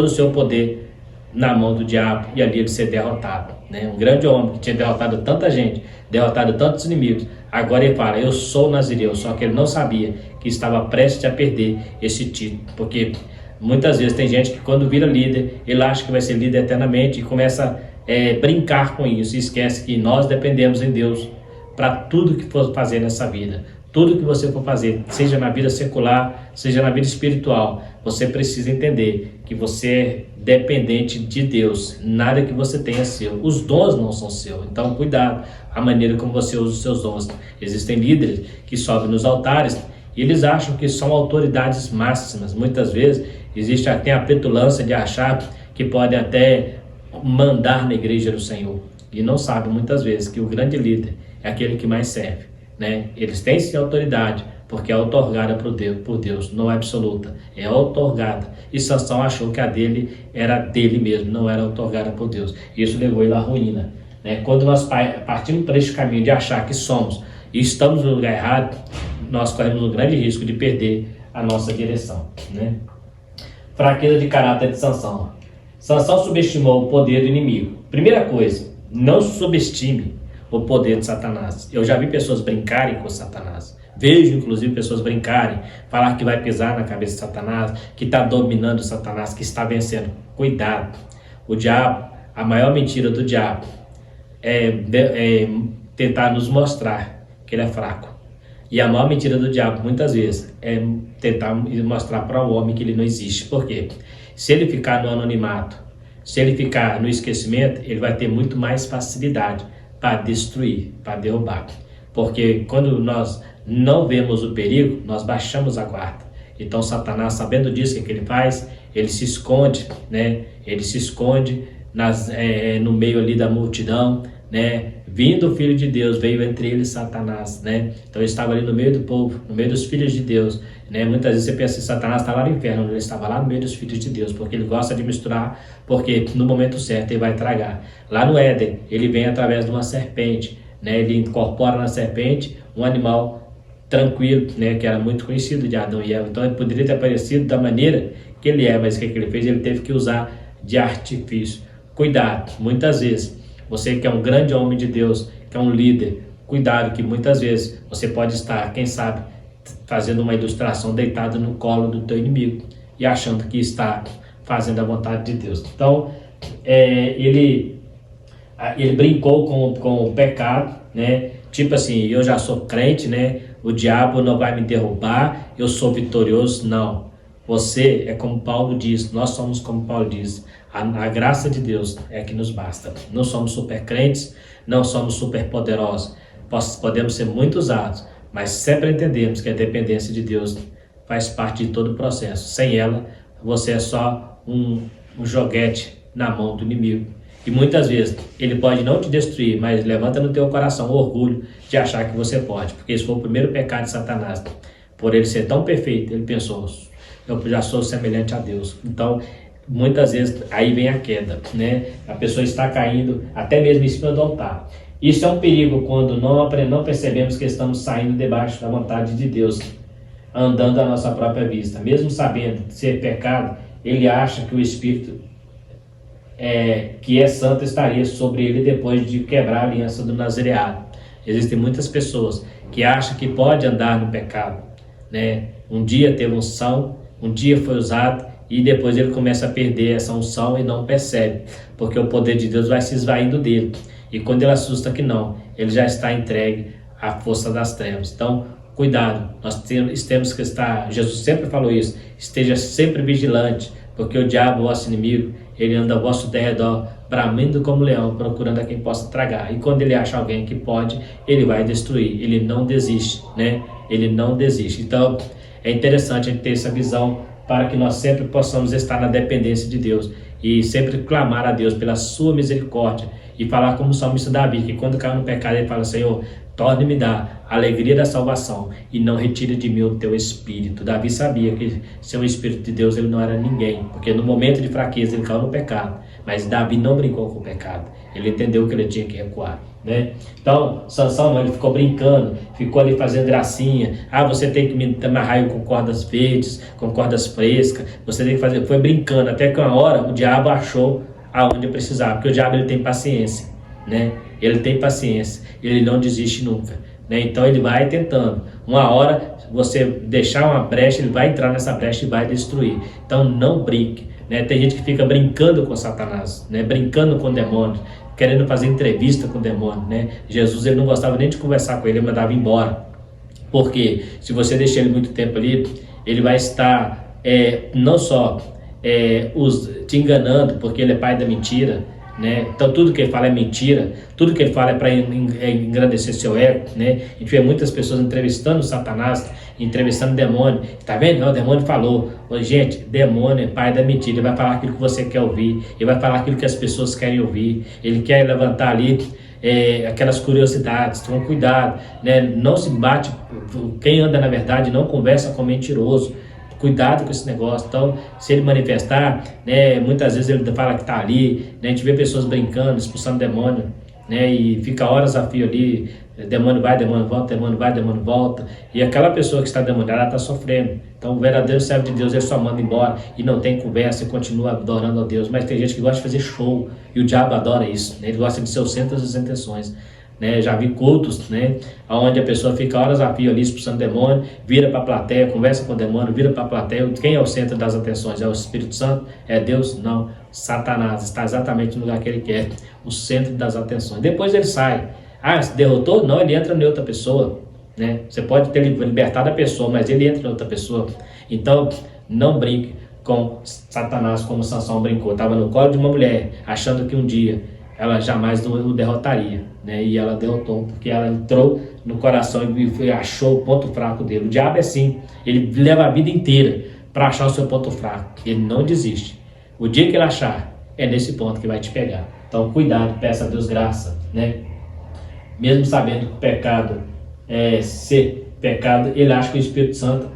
Speaker 1: seu poder na mão do diabo, e ali ele ser derrotado, né? Um grande homem que tinha derrotado tanta gente, derrotado tantos inimigos, agora ele fala: eu sou nazireu. Só que ele não sabia que estava prestes a perder esse título, porque muitas vezes tem gente que quando vira líder, ele acha que vai ser líder eternamente e começa a brincar com isso, e esquece que nós dependemos em Deus para tudo que for fazer nessa vida. Tudo que você for fazer, seja na vida secular, seja na vida espiritual, você precisa entender que você é dependente de Deus. Nada que você tenha é seu. Os dons não são seus. Então, cuidado a maneira como você usa os seus dons. Existem líderes que sobem nos altares e eles acham que são autoridades máximas. Muitas vezes existe até a petulância de achar que podem até mandar na igreja do Senhor. E não sabe muitas vezes que o grande líder é aquele que mais serve, né? Eles têm sim autoridade, porque é outorgada por Deus, não é absoluta, é outorgada. E Sansão achou que a dele era dele mesmo, não era outorgada por Deus. Isso levou ele à ruína, né? Quando nós partimos para este caminho de achar que somos e estamos no lugar errado, nós corremos um grande risco de perder a nossa direção, né? Fraqueza de caráter de Sansão. Sansão subestimou o poder do inimigo. Primeira coisa, não subestime o poder de Satanás. Eu já vi pessoas brincarem com Satanás. Vejo, inclusive, pessoas brincarem, falar que vai pisar na cabeça de Satanás, que está dominando Satanás, que está vencendo. Cuidado. O diabo, a maior mentira do diabo é tentar nos mostrar que ele é fraco. E a maior mentira do diabo, muitas vezes, é tentar mostrar para o homem que ele não existe. Por quê? Se ele ficar no anonimato, se ele ficar no esquecimento, ele vai ter muito mais facilidade para destruir, para derrubar. Porque quando nós não vemos o perigo, nós baixamos a guarda. Então Satanás, sabendo disso, o que ele faz? Ele se esconde, né? Ele se esconde no meio ali da multidão, né? Vindo o Filho de Deus, veio entre eles Satanás, né? Então ele estava ali no meio do povo, no meio dos filhos de Deus, né? Muitas vezes você pensa que Satanás está lá no inferno, ele estava lá no meio dos filhos de Deus, porque ele gosta de misturar, porque no momento certo ele vai tragar. Lá no Éden, ele vem através de uma serpente, né? Ele incorpora na serpente um animal tranquilo, né? Que era muito conhecido de Adão e Eva. Então ele poderia ter aparecido da maneira que ele é, mas o que ele fez? Ele teve que usar de artifício. Cuidado, muitas vezes você que é um grande homem de Deus, que é um líder, cuidado que muitas vezes você pode estar, quem sabe, fazendo uma ilustração deitado no colo do teu inimigo e achando que está fazendo a vontade de Deus. Então, ele brincou com o pecado, né? Tipo assim, eu já sou crente, né? O diabo não vai me derrubar, eu sou vitorioso. Não. Você é como Paulo diz, nós somos como Paulo diz. A graça de Deus é que nos basta. Não somos super crentes, não somos super poderosos. Podemos ser muito usados, mas sempre entendemos que a dependência de Deus faz parte de todo o processo. Sem ela, você é só um joguete na mão do inimigo. E muitas vezes ele pode não te destruir, mas levanta no teu coração o orgulho de achar que você pode. Porque esse foi o primeiro pecado de Satanás. Por ele ser tão perfeito, ele pensou, eu já sou semelhante a Deus. Então, muitas vezes aí vem a queda, né? A pessoa está caindo até mesmo em cima do altar. Isso é um perigo quando não percebemos que estamos saindo debaixo da vontade de Deus, andando à nossa própria vista. Mesmo sabendo ser pecado, ele acha que o Espírito que é santo estaria sobre ele depois de quebrar a aliança do nazireado. Existem muitas pessoas que acham que pode andar no pecado, né? Um dia teve unção, um dia foi usado, e depois ele começa a perder essa unção e não percebe, porque o poder de Deus vai se esvaindo dele. E quando ele assusta que não, ele já está entregue à força das trevas. Então, cuidado, nós temos que estar, Jesus sempre falou isso, esteja sempre vigilante, porque o diabo, vosso inimigo, ele anda ao vosso derredor, bramindo como leão, procurando a quem possa tragar. E quando ele acha alguém que pode, ele vai destruir, ele não desiste, né? Ele não desiste. Então, é interessante a gente ter essa visão, para que nós sempre possamos estar na dependência de Deus e sempre clamar a Deus pela sua misericórdia e falar como o salmista Davi, que quando caiu no pecado ele fala, Senhor, torne-me dar a alegria da salvação e não retire de mim o teu espírito. Davi sabia que sem o espírito de Deus ele não era ninguém, porque no momento de fraqueza ele caiu no pecado, mas Davi não brincou com o pecado, ele entendeu que ele tinha que recuar, né? Então, Sansão não, ele ficou brincando, ficou ali fazendo gracinha, você tem que me amarrar com cordas verdes, com cordas frescas, você tem que fazer, foi brincando, até que uma hora o diabo achou aonde precisava, porque o diabo ele tem paciência, né? Ele tem paciência, ele não desiste nunca, né? Então ele vai tentando, uma hora você deixar uma brecha, ele vai entrar nessa brecha e vai destruir. Então não brinque, né? Tem gente que fica brincando com Satanás, né? Brincando com demônios, querendo fazer entrevista com o demônio, né? Jesus ele não gostava nem de conversar com ele, ele mandava embora. Porque se você deixar ele muito tempo ali, ele vai estar não só te enganando, porque ele é pai da mentira, né? Então tudo que ele fala é mentira, tudo que ele fala é para engrandecer seu ego, né? A gente vê muitas pessoas entrevistando Satanás, entrevistando demônio, tá vendo? Não, o demônio falou. Ô, gente, demônio é pai da mentira, ele vai falar aquilo que você quer ouvir, ele vai falar aquilo que as pessoas querem ouvir, ele quer levantar ali aquelas curiosidades. Então cuidado, né? Não se bate, quem anda na verdade não conversa com mentiroso. Cuidado com esse negócio. Então, se ele manifestar, né, muitas vezes ele fala que está ali, né, a gente vê pessoas brincando, expulsando demônio, né, e fica horas a fio ali, demônio vai, demônio volta, demônio vai, demônio volta, e aquela pessoa que está demoniada, ela está sofrendo. Então, o verdadeiro servo de Deus, ele só manda embora e não tem conversa e continua adorando a Deus. Mas tem gente que gosta de fazer show, e o diabo adora isso, né, ele gosta de ser o centro das atenções. Né, já vi cultos, né, onde a pessoa fica horas a fio ali expulsando demônio, vira para a plateia, conversa com o demônio, vira para a plateia. Quem é o centro das atenções? É o Espírito Santo? É Deus? Não. Satanás está exatamente no lugar que ele quer, o centro das atenções. Depois ele sai. Ah, se derrotou? Não, ele entra em outra pessoa, né? Você pode ter libertado a pessoa, mas ele entra em outra pessoa. Então, não brinque com Satanás como Sansão brincou. Estava no colo de uma mulher, achando que um dia ela jamais o derrotaria, né? E ela derrotou, porque ela entrou no coração e achou o ponto fraco dele. O diabo é assim, ele leva a vida inteira para achar o seu ponto fraco, ele não desiste. O dia que ele achar, é nesse ponto que vai te pegar. Então cuidado, peça a Deus graça, né? Mesmo sabendo que o pecado é ser pecado, ele acha que o Espírito Santo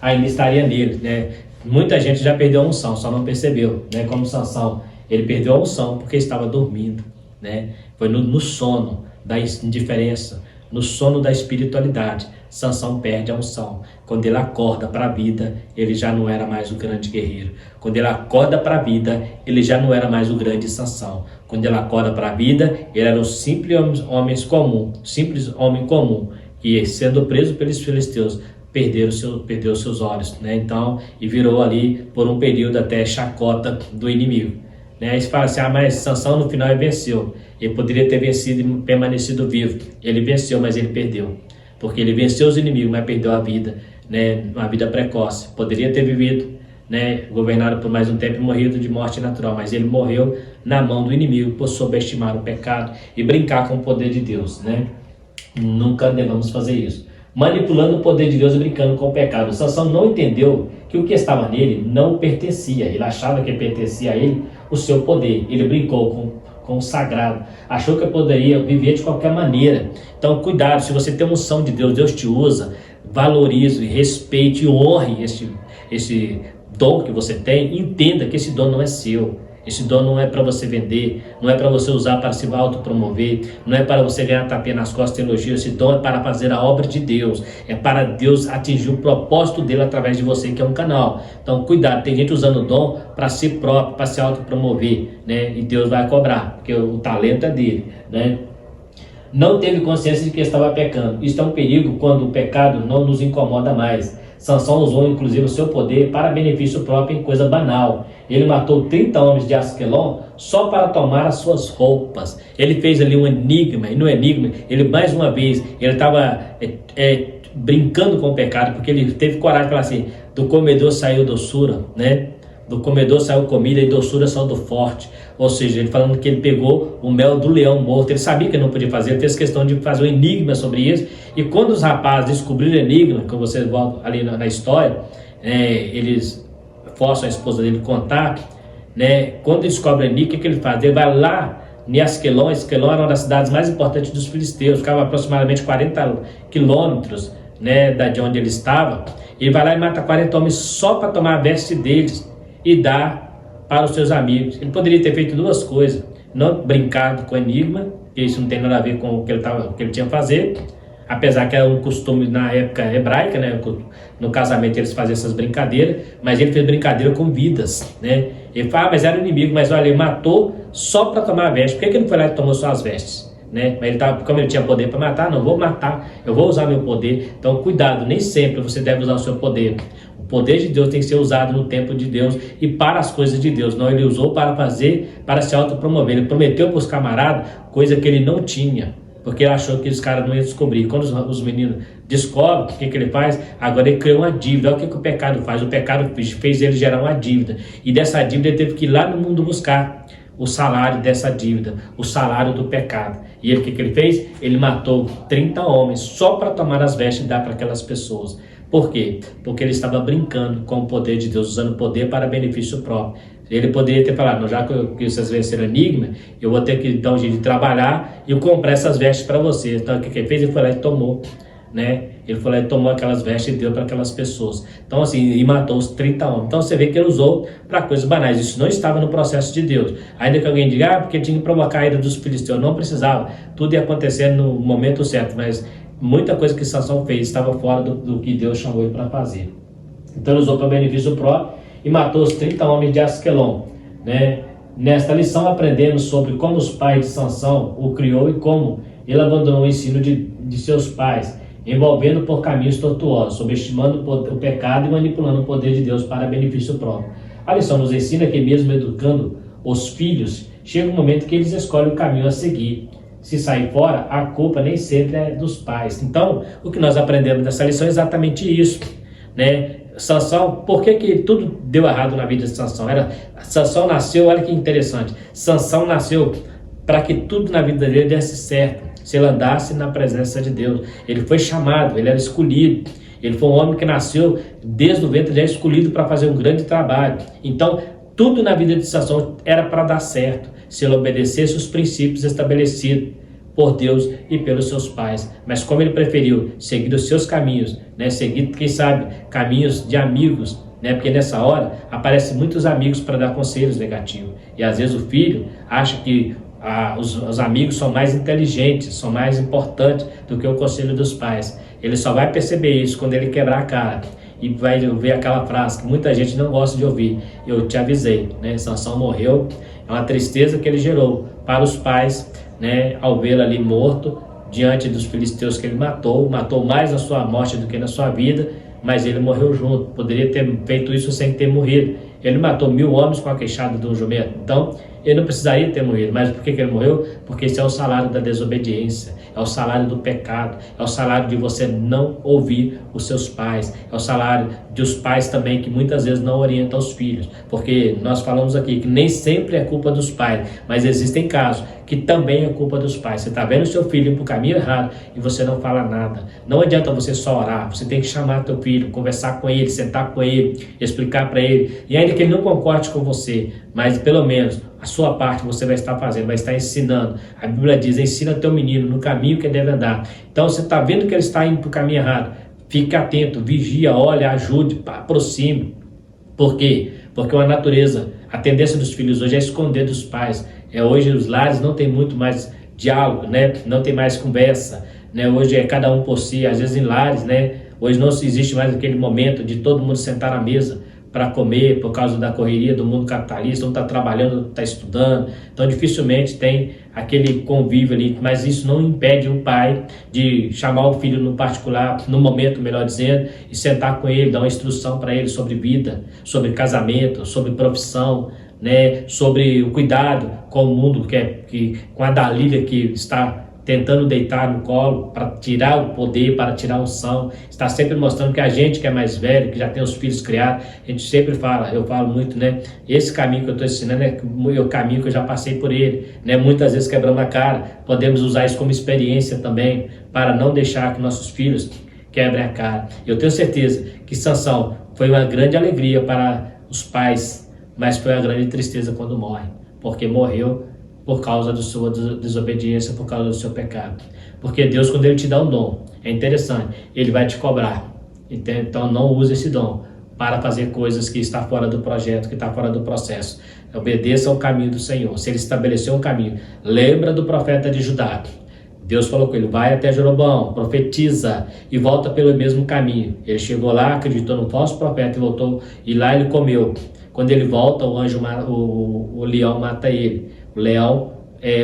Speaker 1: ainda estaria nele, né? Muita gente já perdeu a unção, só não percebeu, né? Como Sansão, ele perdeu a unção porque estava dormindo, né? Foi no sono da indiferença, no sono da espiritualidade. Sansão perde a unção. Quando ele acorda para a vida, ele já não era mais o grande guerreiro. Quando ele acorda para a vida, ele já não era mais o grande Sansão. Quando ele acorda para a vida, ele era um simples homem comum, que sendo preso pelos filisteus, perdeu seus olhos, né? Então, e virou ali por um período até chacota do inimigo, né? Aí você fala assim, mas Sansão no final ele venceu. Ele poderia ter vencido e permanecido vivo. Ele venceu, mas ele perdeu. Porque ele venceu os inimigos, mas perdeu a vida, né? Uma vida precoce. Poderia ter vivido, né? Governado por mais um tempo e morrido de morte natural. Mas ele morreu na mão do inimigo por subestimar o pecado e brincar com o poder de Deus, né? Nunca devemos fazer isso. Manipulando o poder de Deus e brincando com o pecado. Sansão não entendeu que o que estava nele não pertencia. Ele achava que pertencia a ele o seu poder. Ele brincou com o sagrado. Achou que poderia viver de qualquer maneira. Então cuidado, se você tem uma unção de Deus, Deus te usa, valorize, respeite e honre esse dom que você tem. Entenda que esse dom não é seu. Esse dom não é para você vender, não é para você usar para se autopromover, não é para você ganhar tapinha nas costas e elogio. Esse dom é para fazer a obra de Deus, é para Deus atingir o propósito dele através de você, que é um canal. Então cuidado, tem gente usando o dom para si próprio, para se autopromover, né? E Deus vai cobrar, porque o talento é dele, né? Não teve consciência de que estava pecando. Isso é um perigo quando o pecado não nos incomoda mais. Sansão usou inclusive o seu poder para benefício próprio em coisa banal. Ele matou 30 homens de Asquelon só para tomar as suas roupas. Ele fez ali um enigma, e no enigma, ele mais uma vez, ele estava brincando com o pecado, porque ele teve coragem de falar assim, do comedor saiu doçura, né? Do comedor saiu comida e doçura saiu do forte. Ou seja, ele falando que ele pegou o mel do leão morto. Ele sabia que ele não podia fazer, ele fez questão de fazer um enigma sobre isso. E quando os rapazes descobriram o enigma, que vocês voltam ali na história, eles forçam a esposa dele contar, né? Quando ele descobre o enigma, o que ele faz? Ele vai lá em Asquelon. Asquelon era uma das cidades mais importantes dos filisteus, ficava aproximadamente 40 quilômetros, né, de onde ele estava. Ele vai lá e mata 40 homens só para tomar a veste deles e dar para os seus amigos. Ele poderia ter feito duas coisas: não brincado com enigma, que isso não tem nada a ver com o que ele tinha a fazer, apesar que era um costume na época hebraica, né? No casamento eles faziam essas brincadeiras, mas ele fez brincadeira com vidas, né? Ele fala, mas era o inimigo, mas olha, ele matou só para tomar a veste. Por que ele não foi lá e tomou suas vestes, né? Mas como ele tinha poder para matar, não vou matar, eu vou usar meu poder. Então cuidado, nem sempre você deve usar o seu poder. O poder de Deus tem que ser usado no tempo de Deus e para as coisas de Deus. Não, ele usou para se autopromover. Ele prometeu para os camaradas coisa que ele não tinha, porque ele achou que os caras não iam descobrir. Quando os meninos descobrem, o que ele faz? Agora ele criou uma dívida. Olha o que o pecado faz. O pecado fez ele gerar uma dívida. E dessa dívida ele teve que ir lá no mundo buscar. o salário dessa dívida, o salário do pecado. E ele, o que ele fez? Ele matou 30 homens só para tomar as vestes e dar para aquelas pessoas. Por quê? Porque ele estava brincando com o poder de Deus, usando o poder para benefício próprio. Ele poderia ter falado, já que vocês venceram o enigma, eu vou ter que dar um jeito de trabalhar e eu comprar essas vestes para vocês. Então o que ele fez? Ele foi lá e tomou, né? Ele foi lá e tomou aquelas vestes e deu para aquelas pessoas. Então assim, e matou os 30 homens. Então você vê que ele usou para coisas banais. Isso não estava no processo de Deus. Ainda que alguém diga, porque tinha que provocar a ira dos filisteus. Não precisava. Tudo ia acontecer no momento certo, mas muita coisa que Sansão fez estava fora do que Deus chamou ele para fazer. Então ele usou para benefício próprio e matou os 30 homens de Asquelon, né? Nesta lição aprendemos sobre como os pais de Sansão o criou e como ele abandonou o ensino de seus pais, envolvendo por caminhos tortuosos, subestimando o pecado e manipulando o poder de Deus para benefício próprio. A lição nos ensina que mesmo educando os filhos, chega um momento que eles escolhem o caminho a seguir. Se sair fora, a culpa nem sempre é dos pais. Então, o que nós aprendemos dessa lição é exatamente isso, né? Sansão, por que tudo deu errado na vida de Sansão? Sansão nasceu, olha que interessante, Sansão nasceu para que tudo na vida dele desse certo, se ele andasse na presença de Deus. Ele foi chamado, ele era escolhido, ele foi um homem que nasceu desde o ventre, já escolhido para fazer um grande trabalho. Então, tudo na vida de Sansão era para dar certo, se ele obedecesse os princípios estabelecidos por Deus e pelos seus pais. Mas como ele preferiu seguir os seus caminhos, né? Seguir, quem sabe, caminhos de amigos, né? Porque nessa hora aparecem muitos amigos para dar conselhos negativos. E às vezes o filho acha que os amigos são mais inteligentes, são mais importantes do que o conselho dos pais. Ele só vai perceber isso quando ele quebrar a cara e vai ouvir aquela frase que muita gente não gosta de ouvir: eu te avisei, né? Sansão morreu. É uma tristeza que ele gerou para os pais, né, ao vê-lo ali morto diante dos filisteus que ele matou mais na sua morte do que na sua vida, mas ele morreu junto. Poderia ter feito isso sem ter morrido. Ele matou 1000 homens com a queixada de um jumento. Então, ele não precisaria ter morrido. Mas por que ele morreu? Porque esse é o salário da desobediência, é o salário do pecado, é o salário de você não ouvir os seus pais, é o salário dos pais também que muitas vezes não orientam os filhos. Porque nós falamos aqui que nem sempre é culpa dos pais, mas existem casos que também é culpa dos pais. Você está vendo o seu filho ir para o caminho errado e você não fala nada. Não adianta você só orar, você tem que chamar teu filho, conversar com ele, sentar com ele, explicar para ele. E ainda que ele não concorde com você, mas pelo menos a sua parte você vai estar fazendo, vai estar ensinando. A Bíblia diz, ensina teu menino no caminho que ele deve andar. Então você está vendo que ele está indo para o caminho errado, fique atento, vigia, olha, ajude, aproxime. Por quê? Porque a natureza, a tendência dos filhos hoje é esconder dos pais. Hoje os lares não tem muito mais diálogo, né? Não tem mais conversa, né? Hoje é cada um por si, às vezes em lares, né? Hoje não existe mais aquele momento de todo mundo sentar à mesa para comer por causa da correria do mundo capitalista, um está trabalhando, outro está estudando, então dificilmente tem aquele convívio ali, mas isso não impede o pai de chamar o filho no particular, no momento, melhor dizendo, e sentar com ele, dar uma instrução para ele sobre vida, sobre casamento, sobre profissão, né, sobre o cuidado com o mundo, com a Dalília que está tentando deitar no colo para tirar o poder, para tirar a unção, está sempre mostrando que a gente que é mais velho, que já tem os filhos criados, a gente sempre fala, eu falo muito, né? Esse caminho que eu estou ensinando é o caminho que eu já passei por ele, né? Muitas vezes quebramos a cara, podemos usar isso como experiência também, para não deixar que nossos filhos quebrem a cara. Eu tenho certeza que Sansão foi uma grande alegria para os pais, mas foi uma grande tristeza quando morre, porque morreu por causa da sua desobediência, por causa do seu pecado. Porque Deus, quando Ele te dá um dom, é interessante, Ele vai te cobrar. Então não use esse dom para fazer coisas que está fora do projeto, que está fora do processo. Obedeça ao caminho do Senhor. Se Ele estabeleceu um caminho, lembra do profeta de Judá. Deus falou com ele, vai até Jeroboão, profetiza e volta pelo mesmo caminho. Ele chegou lá, acreditou no falso profeta e voltou, e lá ele comeu. Quando ele volta, o leão mata ele. O leão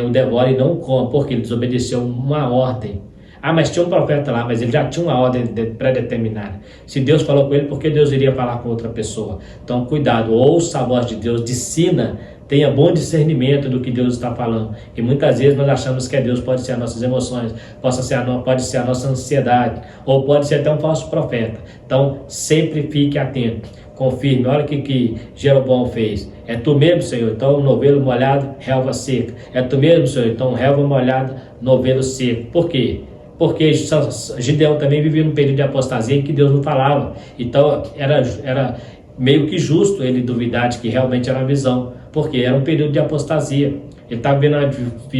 Speaker 1: o devora e não come, porque ele desobedeceu uma ordem. Ah, mas tinha um profeta lá, mas ele já tinha uma ordem pré-determinada. Se Deus falou com ele, por que Deus iria falar com outra pessoa? Então, cuidado, ouça a voz de Deus, discina, tenha bom discernimento do que Deus está falando. E muitas vezes nós achamos que Deus pode ser as nossas emoções, pode ser a nossa ansiedade, ou pode ser até um falso profeta. Então, sempre fique atento. confirme. Olha o que Jeroboão fez. É tu mesmo, Senhor? Então, novelo molhado, relva seca. É tu mesmo, Senhor? Então, relva molhada, novelo seco. Por quê? Porque Gideão também vivia num período de apostasia em que Deus não falava. Então, era meio que justo ele duvidar de que realmente era uma visão, porque era um período de apostasia. Ele estava vendo uma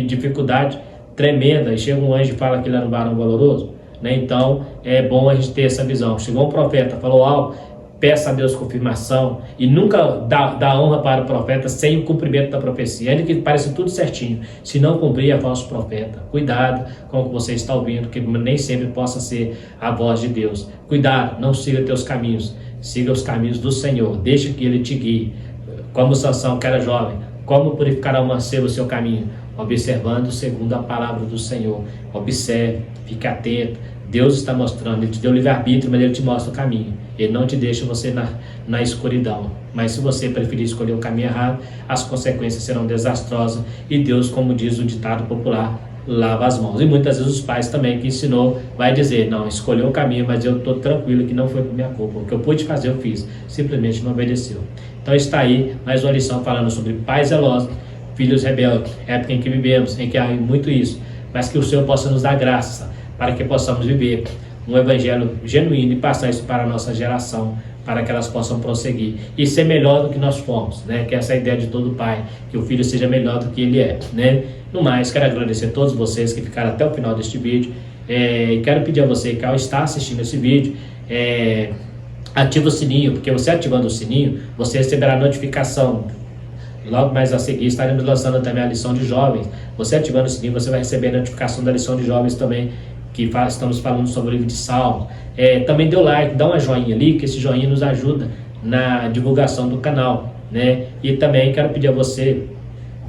Speaker 1: dificuldade tremenda, e chega um anjo e fala que ele era um varão valoroso, né? Então é bom a gente ter essa visão. Chegou um profeta, falou algo, peça a Deus confirmação, e nunca dá honra para o profeta sem o cumprimento da profecia, ainda que pareça tudo certinho. Se não cumprir, é falso profeta. Cuidado com o que você está ouvindo, que nem sempre possa ser a voz de Deus. Cuidado, não siga teus caminhos, siga os caminhos do Senhor, deixe que Ele te guie. Como Sansão, que era jovem, como purificará o mancebo o seu caminho? Observando segundo a palavra do Senhor. Observe, fique atento. Deus está mostrando, Ele te deu livre-arbítrio, mas Ele te mostra o caminho. Ele não te deixa você na escuridão. Mas se você preferir escolher o caminho errado, as consequências serão desastrosas. E Deus, como diz o ditado popular, lava as mãos. E muitas vezes os pais também que ensinou, vai dizer, não, escolheu o caminho, mas eu estou tranquilo que não foi por minha culpa. O que eu pude fazer, eu fiz. Simplesmente não obedeceu. Então está aí mais uma lição falando sobre pais zelosos, filhos rebeldes, época em que vivemos, em que há muito isso, mas que o Senhor possa nos dar graça para que possamos viver um evangelho genuíno e passar isso para a nossa geração, para que elas possam prosseguir e ser melhor do que nós fomos, né? Que essa é a ideia de todo pai, que o filho seja melhor do que ele é, né? No mais, quero agradecer a todos vocês que ficaram até o final deste vídeo, e quero pedir a você que ao estar assistindo esse vídeo, ativa o sininho, porque você ativando o sininho, você receberá notificação. Logo mais a seguir estaremos lançando também a lição de jovens. Você ativando o sininho, você vai receber a notificação da lição de jovens também, que estamos falando sobre o livro de Salmos. Também dê o like, dá uma joinha ali, que esse joinha nos ajuda na divulgação do canal, né? E também quero pedir a você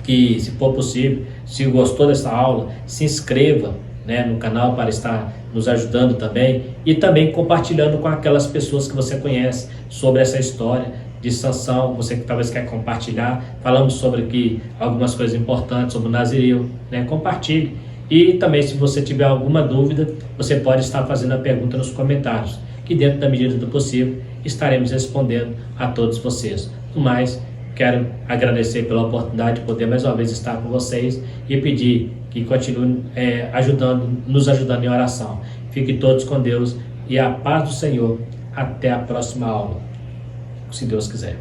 Speaker 1: que, se for possível, se gostou dessa aula, se inscreva, né, no canal para estar nos ajudando também, e também compartilhando com aquelas pessoas que você conhece sobre essa história de Sansão. Você que talvez quer compartilhar, falamos sobre aqui algumas coisas importantes sobre o Nazireu, né? Compartilhe. E também, se você tiver alguma dúvida, você pode estar fazendo a pergunta nos comentários, que dentro da medida do possível estaremos respondendo a todos vocês. No mais, quero agradecer pela oportunidade de poder mais uma vez estar com vocês e pedir que continuem nos ajudando em oração. Fiquem todos com Deus e a paz do Senhor. Até a próxima aula, se Deus quiser.